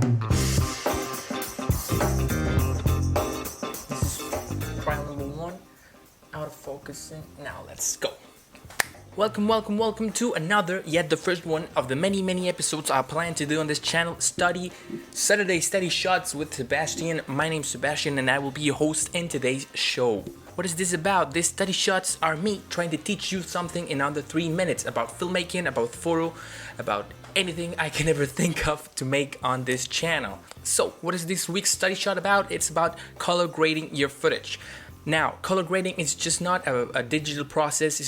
This is trial number 1. Out of focusing. Now let's go. Welcome to another, yet the first one of the many episodes I plan to do on this channel. Saturday Study Shots with Sebastian. My name's Sebastian and I will be your host in today's show. What is this about? These study shots are me trying to teach you something in under 3 minutes about filmmaking, about photo, about anything I can ever think of to make on this channel. So what is this week's study shot about? It's about color grading your footage. Now, color grading is just not a digital process.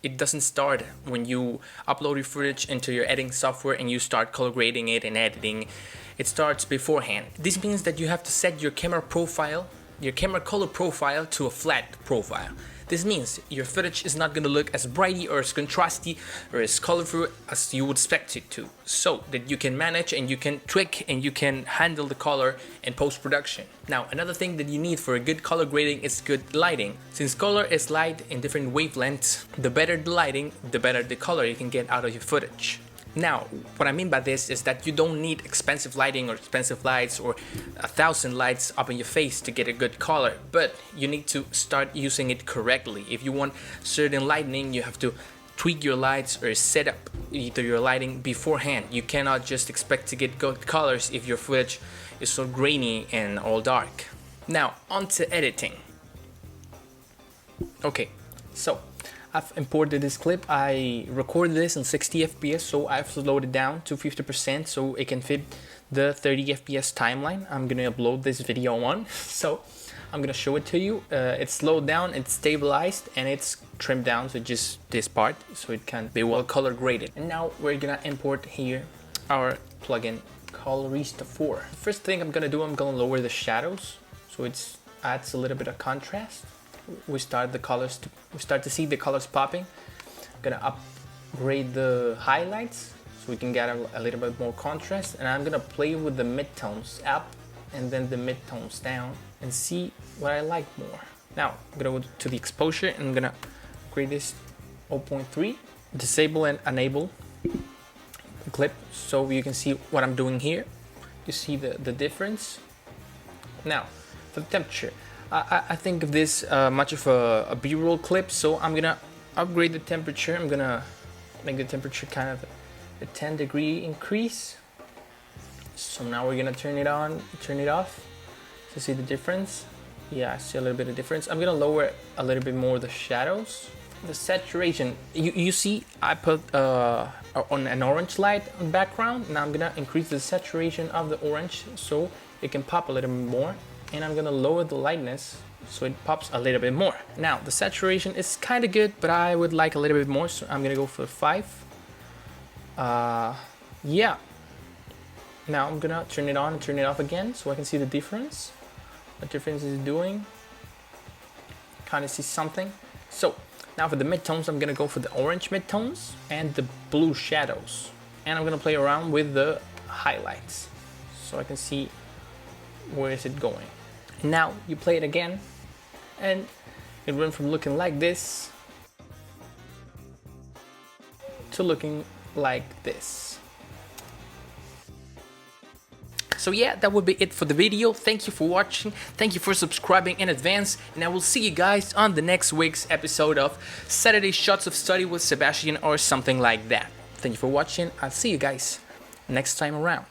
It doesn't start when you upload your footage into your editing software and you start color grading it and editing. It starts beforehand. This means that you have to set your camera color profile to a flat profile. This means your footage is not going to look as brighty or as contrasty or as colorful as you would expect it to, so that you can manage and you can tweak and you can handle the color in post-production. Now, another thing that you need for a good color grading is good lighting. Since color is light in different wavelengths, the better the lighting, the better the color you can get out of your footage. Now, what I mean by this is that you don't need expensive lighting or expensive lights or 1,000 lights up in your face to get a good color, but you need to start using it correctly. If you want certain lighting, you have to tweak your lights or set up either your lighting beforehand. You cannot just expect to get good colors if your footage is so grainy and all dark. Now, on to editing. Okay, so I've imported this clip. I recorded this in 60 FPS, so I've slowed it down to 50% so it can fit the 30 FPS timeline I'm gonna upload this video on. So I'm gonna show it to you. It's slowed down, it's stabilized, and it's trimmed down to just this part so it can be well color graded. And now we're gonna import here our plugin Colorista 4. The first thing I'm gonna do, I'm gonna lower the shadows so it adds a little bit of contrast. We start to see the colors popping. I'm gonna upgrade the highlights so we can get a little bit more contrast, and I'm gonna play with the midtones up and then the midtones down and see what I like more. Now I'm gonna go to the exposure and I'm gonna upgrade this 0.3, disable and enable the clip so you can see what I'm doing here. You see the difference. Now for the temperature, I think of this much of a B-roll clip, so I'm gonna upgrade the temperature. I'm gonna make the temperature kind of a 10-degree increase. So now we're gonna turn it on, turn it off to see the difference. Yeah, I see a little bit of difference. I'm gonna lower a little bit more the shadows. The saturation, you see I put on an orange light on background. Now I'm gonna increase the saturation of the orange so it can pop a little bit more. And I'm gonna lower the lightness so it pops a little bit more. Now the saturation is kind of good, but I would like a little bit more, so I'm gonna go for 5. Yeah. Now I'm gonna turn it on and turn it off again so I can see the difference. What difference is it doing? Kind of see something. So now for the midtones, I'm gonna go for the orange midtones and the blue shadows, and I'm gonna play around with the highlights so I can see where is it going. Now you play it again and it went from looking like this to looking like this. So yeah, that would be it for the video. Thank you for watching, thank you for subscribing in advance, and I will see you guys on the next week's episode of Saturday Shots of Study with Sebastian or something like that. Thank you for watching. I'll see you guys next time around.